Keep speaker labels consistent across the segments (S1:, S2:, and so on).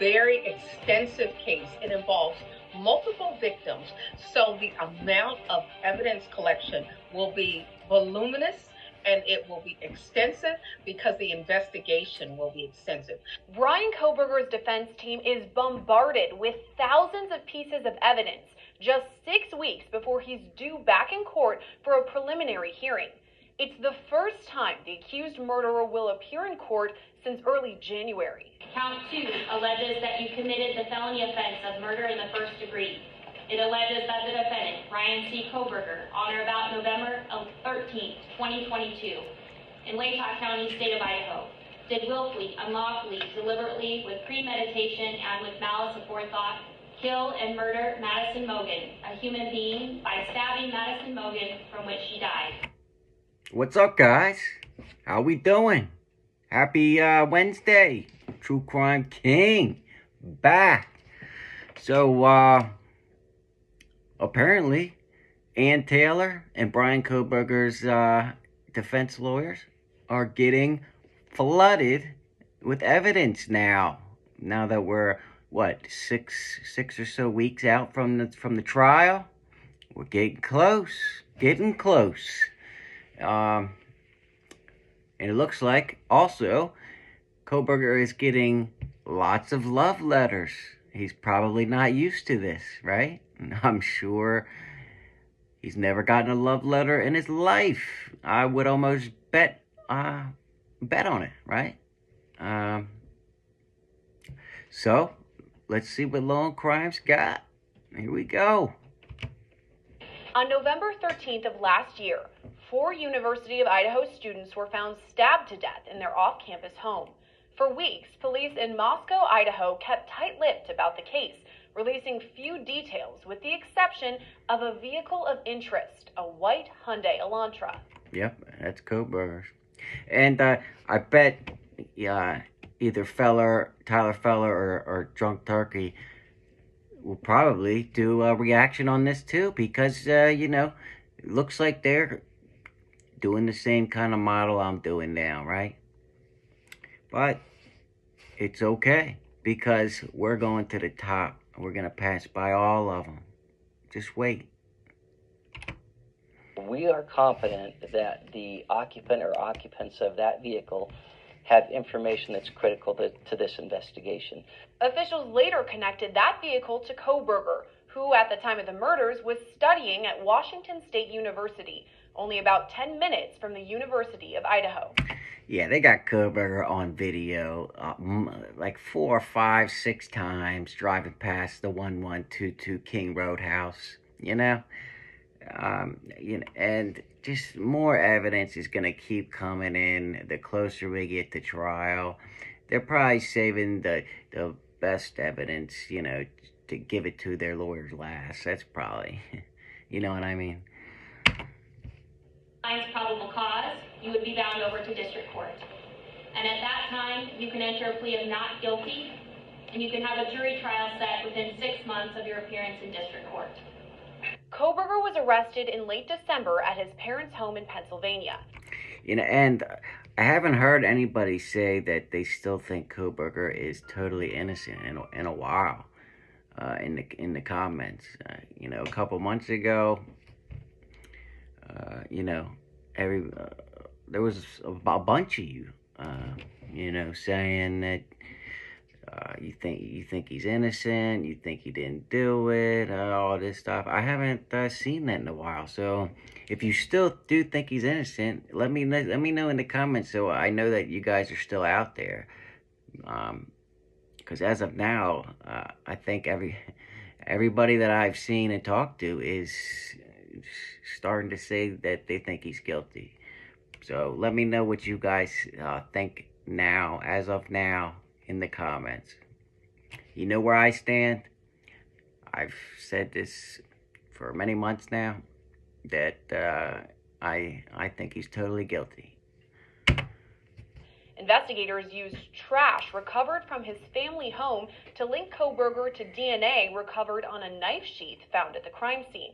S1: very extensive case. It involves multiple victims, so the amount of evidence collection will be voluminous and it will be extensive because the investigation will be extensive.
S2: Bryan Kohbergers' defense team is bombarded with thousands of pieces of evidence just 6 weeks before he's due back in court for a preliminary hearing. It's the first time the accused murderer will appear in court since early January.
S3: Count 2 alleges that you committed the felony offense of murder in the first degree. It alleges that the defendant, Bryan C. Kohberger, on or about November 13, 2022, in Latah County, state of Idaho, did willfully, unlawfully, deliberately, with premeditation, and with malice aforethought, kill and murder Madison Mogen, a human being, by stabbing Madison Mogen, from which she died.
S4: What's up, guys? How we doing? Happy Wednesday. True Crime King back. So, apparently, Taylor and Bryan Kohbergers' defense lawyers are getting flooded with evidence now. Now that we're, what, six or so weeks out from the trial, we're getting close. And it looks like also Kohberger is getting lots of love letters. He's probably not used to this, right? I'm sure he's never gotten a love letter in his life. I would almost bet on it, right? So let's see what Law and Crime's got. Here we go.
S2: On November 13th of last year, 4 University of Idaho students were found stabbed to death in their off-campus home. For weeks, police in Moscow, Idaho kept tight-lipped about the case, releasing few details with the exception of a vehicle of interest, a white Hyundai Elantra.
S4: Yep, that's Kohbergers. And I bet either Tyler Feller or Drunk Turkey will probably do a reaction on this too, because, it looks like they're doing the same kind of model I'm doing now, right? But it's okay, because we're going to the top. We're going to pass by all of them. Just wait.
S5: We are confident that the occupant or occupants of that vehicle have information that's critical to this investigation.
S2: Officials later connected that vehicle to Kohberger, who at the time of the murders was studying at Washington State University, only about 10 minutes from the University of Idaho.
S4: Yeah, they got Kohberger on video like 4, 5, 6 times driving past the 1122 King Roadhouse, and just more evidence is going to keep coming in the closer we get to trial. They're probably saving the best evidence, to give it to their lawyers last. That's probably, you know what I mean?
S3: Finds probable cause, you would be bound over to district court. And at that time, you can enter a plea of not guilty, and you can have a jury trial set within 6 months of your appearance in district court.
S2: Kohberger was arrested in late December at his parents' home in Pennsylvania.
S4: And I haven't heard anybody say that they still think Kohberger is totally innocent in a while. In the comments, a couple months ago, there was a bunch of you, saying that you think he's innocent, you think he didn't do it, all this stuff. I haven't seen that in a while. So if you still do think he's innocent, let me know in the comments so I know that you guys are still out there. Because as of now, I think everybody that I've seen and talked to is starting to say that they think he's guilty. So let me know what you guys think now, as of now, in the comments. You know where I stand. I've said this for many months now, that I think he's totally guilty.
S2: Investigators used trash recovered from his family home to link Kohberger to DNA recovered on a knife sheath found at the crime scene.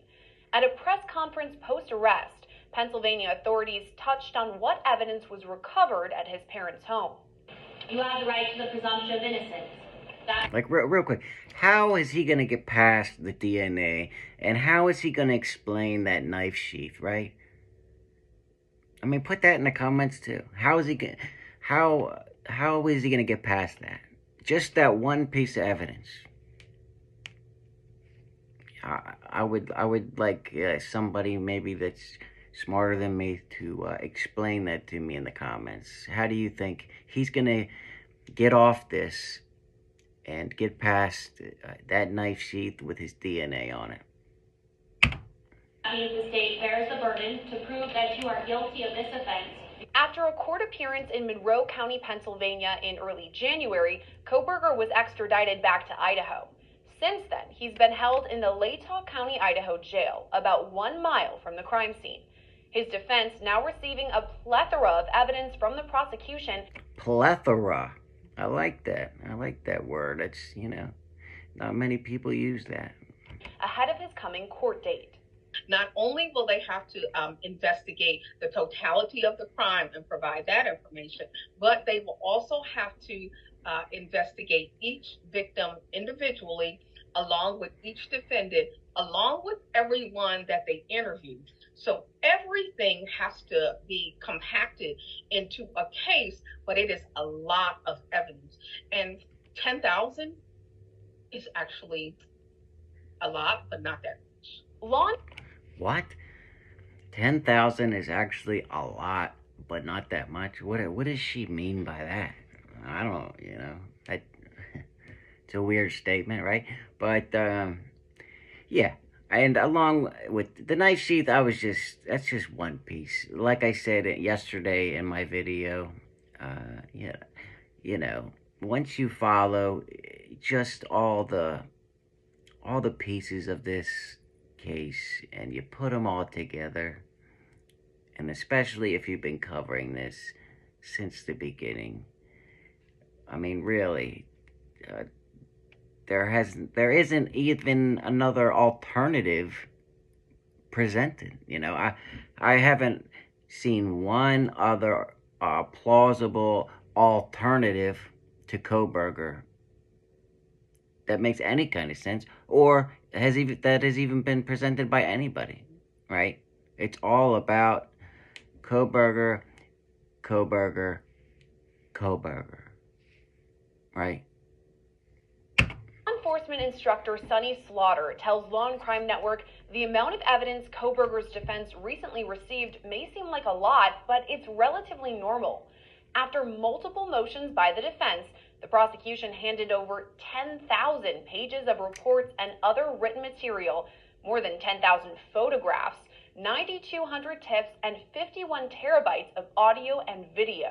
S2: At a press conference post-arrest, Pennsylvania authorities touched on what evidence was recovered at his parents' home.
S3: You have the right to the presumption of innocence.
S4: Like, real quick, how is he going to get past the DNA, and how is he going to explain that knife sheath, right? I mean, put that in the comments, too. How is he going to get past that? Just that one piece of evidence. I would like somebody maybe that's smarter than me to explain that to me in the comments. How do you think he's going to get off this and get past that knife sheath with his DNA on it?
S3: The state bears the burden to prove that you are guilty of this offense.
S2: After a court appearance in Monroe County, Pennsylvania in early January, Kohberger was extradited back to Idaho. Since then, he's been held in the Latah County, Idaho jail, about 1 mile from the crime scene. His defense now receiving a plethora of evidence from the prosecution.
S4: Plethora. I like that. I like that word. It's, not many people use that.
S2: Ahead of his coming court date.
S1: Not only will they have to investigate the totality of the crime and provide that information, but they will also have to investigate each victim individually, along with each defendant, along with everyone that they interviewed. So everything has to be compacted into a case, but it is a lot of evidence. And 10,000 is actually a lot, but not that much.
S4: What? 10,000 is actually a lot, but not that much? What does she mean by that? I don't, it's a weird statement, right? But, yeah. And along with the knife sheath, that's just one piece. Like I said yesterday in my video, once you follow just all the pieces of this case and you put them all together, and especially if you've been covering this since the beginning, I mean, really, there isn't even another alternative presented. I haven't seen one other plausible alternative to Kohberger that makes any kind of sense, or that has even been presented by anybody, right? It's all about Kohberger, right?
S2: Law enforcement instructor Sonny Slaughter tells Law and Crime Network the amount of evidence Kohberger's defense recently received may seem like a lot, but it's relatively normal. After multiple motions by the defense, the prosecution handed over 10,000 pages of reports and other written material, more than 10,000 photographs, 9,200 tips, and 51 terabytes of audio and video.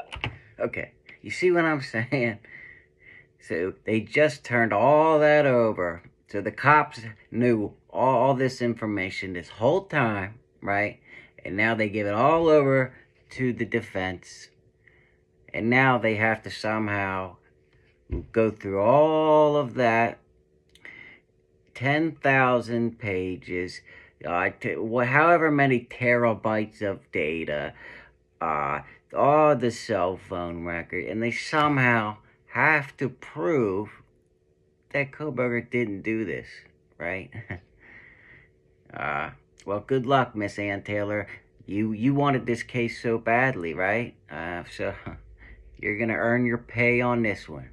S4: Okay, you see what I'm saying? So they just turned all that over. So the cops knew all this information this whole time, right? And now they give it all over to the defense. And now they have to somehow go through all of that 10,000 pages, however many terabytes of data, all the cell phone record, and they somehow have to prove that Kohberger didn't do this, right? Well, good luck, Miss Ann Taylor. You wanted this case so badly, right? So you're gonna earn your pay on this one.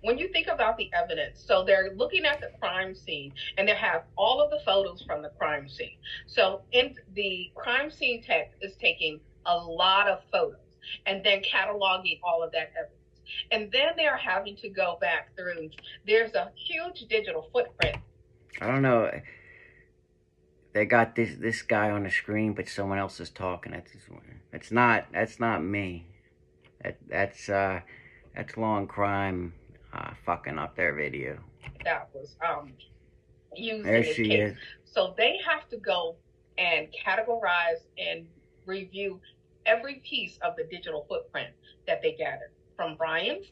S1: When you think about the evidence, so they're looking at the crime scene and they have all of the photos from the crime scene. So in the crime scene tech is taking a lot of photos and then cataloging all of that evidence. And then they're having to go back through. There's a huge digital footprint.
S4: I don't know. They got this guy on the screen, but someone else is talking. That's not me. That's Law and Crime fucking up their video.
S1: That was used
S4: there
S1: in this
S4: she
S1: case.
S4: is.
S1: So they have to go and categorize and review every piece of the digital footprint that they gathered from Bryan's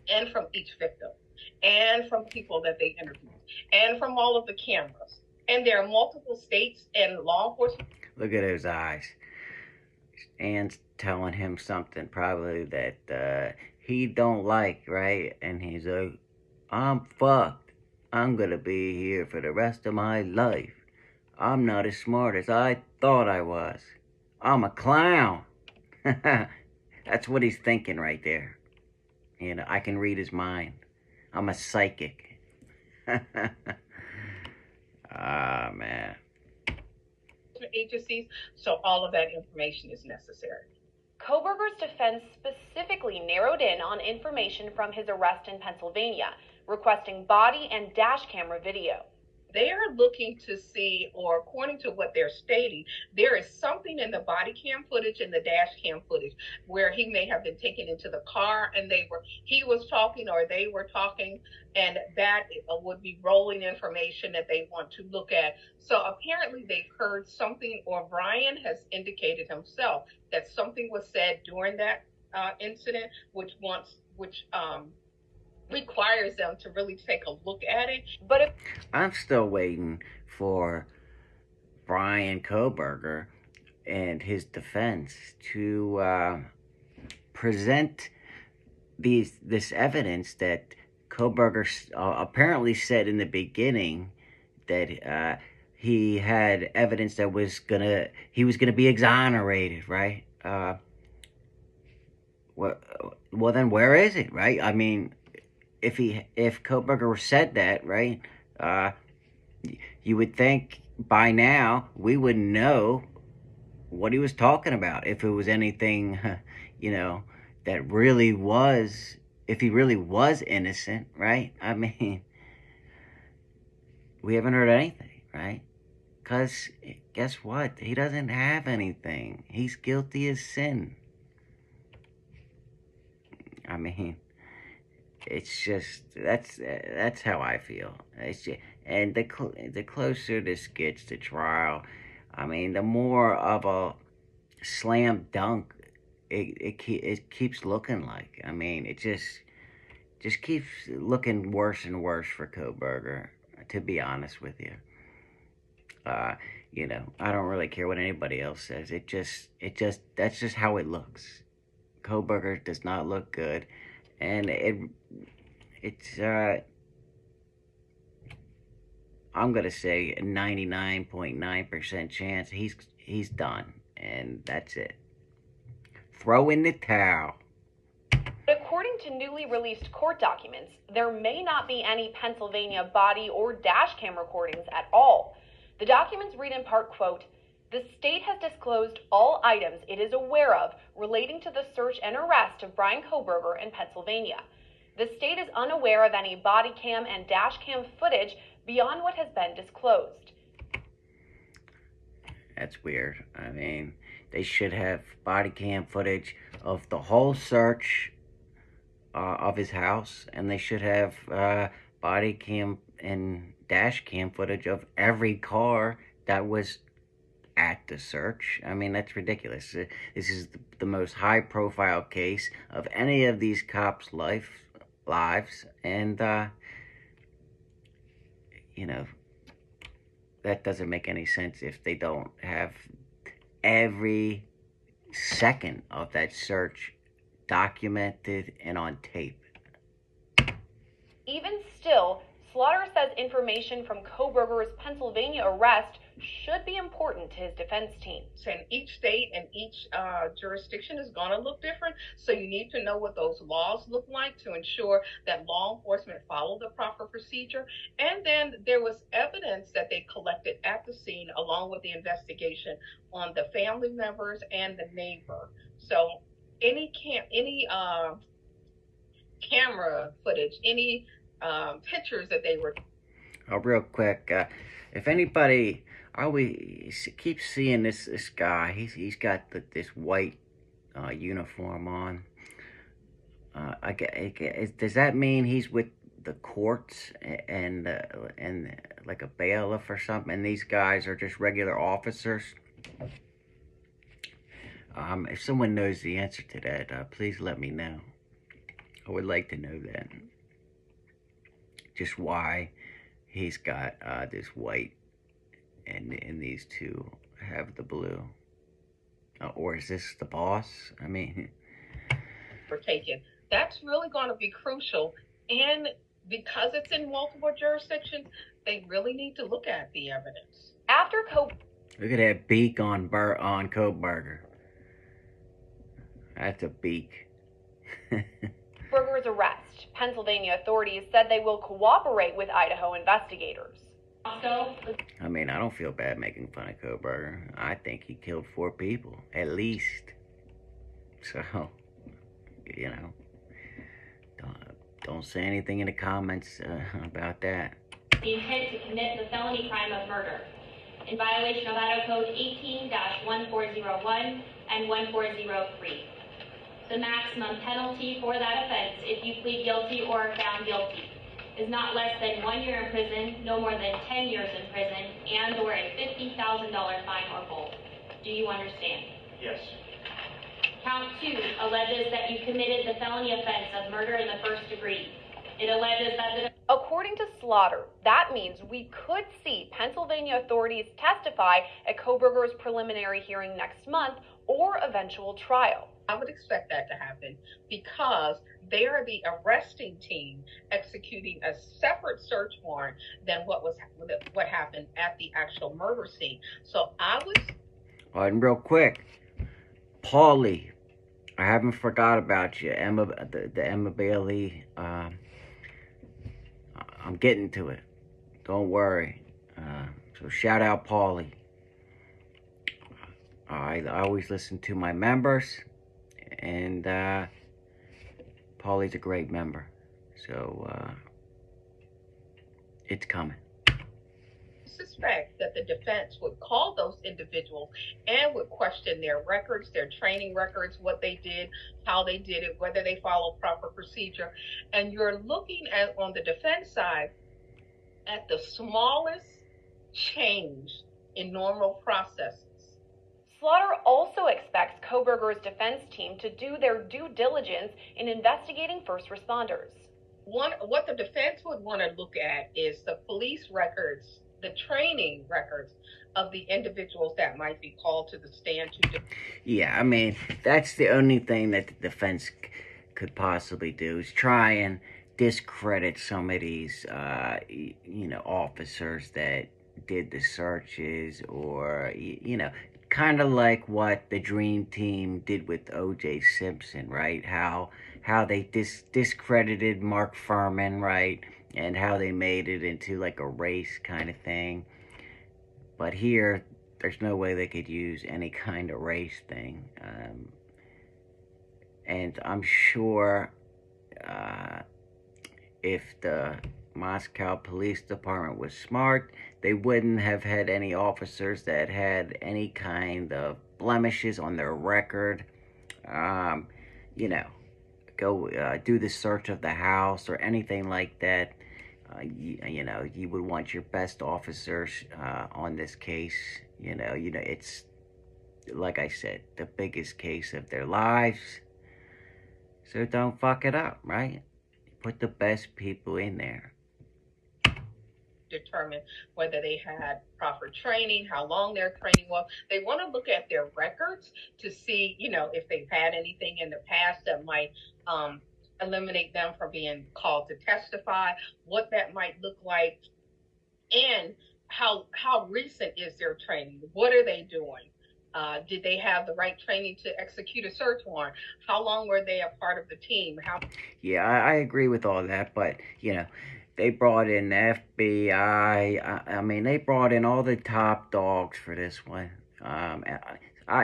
S1: and from each victim and from people that they interviewed and from all of the cameras. And there are multiple states and law enforcement.
S4: Look at those eyes. Ann's telling him something probably that he don't like, right? And he's like, I'm fucked. I'm gonna be here for the rest of my life. I'm not as smart as I thought I was. I'm a clown. That's what he's thinking right there. You know, I can read his mind. I'm a psychic. Ah, man.
S1: Agencies, so all of that information is necessary.
S2: Kohberger's defense specifically narrowed in on information from his arrest in Pennsylvania, requesting body and dash camera video.
S1: They are looking to see, or according to what they're stating, there is something in the body cam footage and the dash cam footage where he may have been taken into the car and he was talking or they were talking, and that would be rolling information that they want to look at. So apparently they've heard something, or Bryan has indicated himself that something was said during that incident, which requires them to really take a look at it.
S2: But
S4: I'm still waiting for Bryan Kohberger and his defense to present this evidence that Kohberger apparently said in the beginning that he had evidence that he was gonna be exonerated, right? Well, then where is it, right? I mean, if Kohberger said that, right, you would think by now we would know what he was talking about. If it was anything, you know, that really was, if he really was innocent, right? I mean, we haven't heard anything, right? Because guess what? He doesn't have anything. He's guilty as sin. I mean, it's just that's how I feel. It's just, and the closer this gets to trial, I mean, the more of a slam dunk it keeps looking like. I mean, it just keeps looking worse and worse for Kohberger. To be honest with you, you know, I don't really care what anybody else says. That's just how it looks. Kohberger does not look good, and it's I'm gonna say a 99.9% chance he's done, and that's it. Throw in the towel.
S2: according to newly released court documents, there may not be any Pennsylvania body or dash cam recordings at all. The documents read in part, quote, "The state has disclosed all items it is aware of relating to the search and arrest of Bryan Kohberger in Pennsylvania. The state is unaware of any body cam and dash cam footage beyond what has been disclosed."
S4: That's weird. I mean, they should have body cam footage of the whole search of his house, and they should have body cam and dash cam footage of every car that was at the search. I mean, that's ridiculous. This is the most high-profile case of any of these cops' lives, and you know, that doesn't make any sense if they don't have every second of that search documented and on tape.
S2: Even still, Slaughter says information from Kohberger's Pennsylvania arrest should be important to his defense team.
S1: And each state and each jurisdiction is going to look different, so you need to know what those laws look like to ensure that law enforcement follow the proper procedure. And then there was evidence that they collected at the scene along with the investigation on the family members and the neighbor. So any camera footage, any pictures that they were...
S4: Real quick, if anybody... we keep seeing this guy. He's got this white uniform on. Does that mean he's with the courts and like a bailiff or something? And these guys are just regular officers? If someone knows the answer to that, please let me know. I would like to know that. Just why he's got this white and these two have the blue. Or is this the boss? I mean...
S1: were taken That's really going to be crucial. And because it's in multiple jurisdictions, they really need to look at the evidence.
S2: After
S4: Look at that beak on Kohberger. That's a beak.
S2: Kohberger's arrest, Pennsylvania authorities said they will cooperate with Idaho investigators.
S4: I mean, I don't feel bad making fun of Kohberger. I think he killed 4 people, at least. So, you know, don't say anything in the comments about that.
S3: The intent to commit the felony crime of murder in violation of Idaho Code 18-1401 and 1403. The maximum penalty for that offense, if you plead guilty or are found guilty, is not less than 1 year in prison, no more than 10 years in prison, and or a $50,000 fine or both. Do you understand?
S6: Yes.
S3: Count 2 alleges that you committed the felony offense of murder in the first degree. It alleges that the...
S2: According to Slaughter, that means we could see Pennsylvania authorities testify at Kohberger's preliminary hearing next month or eventual trial.
S1: I would expect that to happen because they are the arresting team executing a separate search warrant than what happened at the actual murder scene. So I would...
S4: Oh, and real quick, Paulie, I haven't forgot about you, Emma, the Emma Bailey. I'm getting to it. Don't worry. So shout out Paulie. I always listen to my members, and Paulie's a great member. So it's coming.
S1: Suspect that the defense would call those individuals and would question their records, their training records, what they did, how they did it, whether they followed proper procedure. And you're looking at, on the defense side, at the smallest change in normal processes.
S2: Slaughter also expects Kohberger's defense team to do their due diligence in investigating first responders.
S1: What the defense would want to look at is the police records, the training records of the individuals that might be called to the stand to...
S4: Yeah, I mean, that's the only thing that the defense could possibly do is try and discredit some of these, officers that did the searches, or, kind of like what the Dream Team did with O.J. Simpson, right? How they discredited Mark Furman, right? And how they made it into like a race kind of thing. But here, there's no way they could use any kind of race thing. And I'm sure if the Moscow Police Department was smart, they wouldn't have had any officers that had any kind of blemishes on their record. Go do the search of the house or anything like that. You would want your best officers on this case. It's, like I said, the biggest case of their lives. So don't fuck it up, right? Put the best people in there.
S1: Determine whether they had proper training, how long their training was. They want to look at their records to see, if they've had anything in the past that might eliminate them from being called to testify, what that might look like, and how recent is their training? What are they doing? Did they have the right training to execute a search warrant? How long were they a part of the team?
S4: Yeah, I agree with all that, but, they brought in the FBI. I mean, they brought in all the top dogs for this one.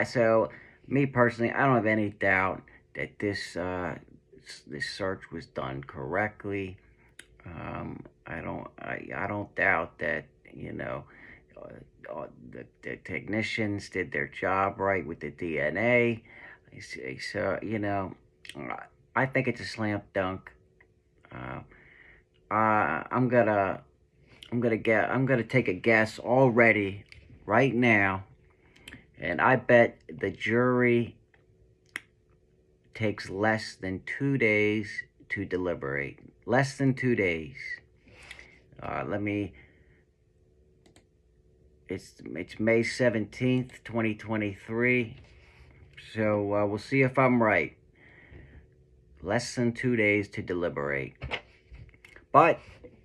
S4: So, me personally, I don't have any doubt that this search was done correctly. I don't doubt that, the technicians did their job right with the DNA. So, I think it's a slam dunk. I'm gonna take a guess already right now, and I bet the jury takes less than 2 days to deliberate. Less than 2 days. It's May 17th, 2023. So we'll see if I'm right. less than 2 days to deliberate. But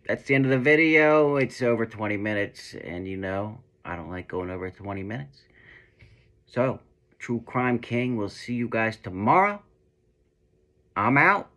S4: that's the end of the video. It's over 20 minutes, and you know, I don't like going over 20 minutes. So, True Crime King, we'll see you guys tomorrow. I'm out.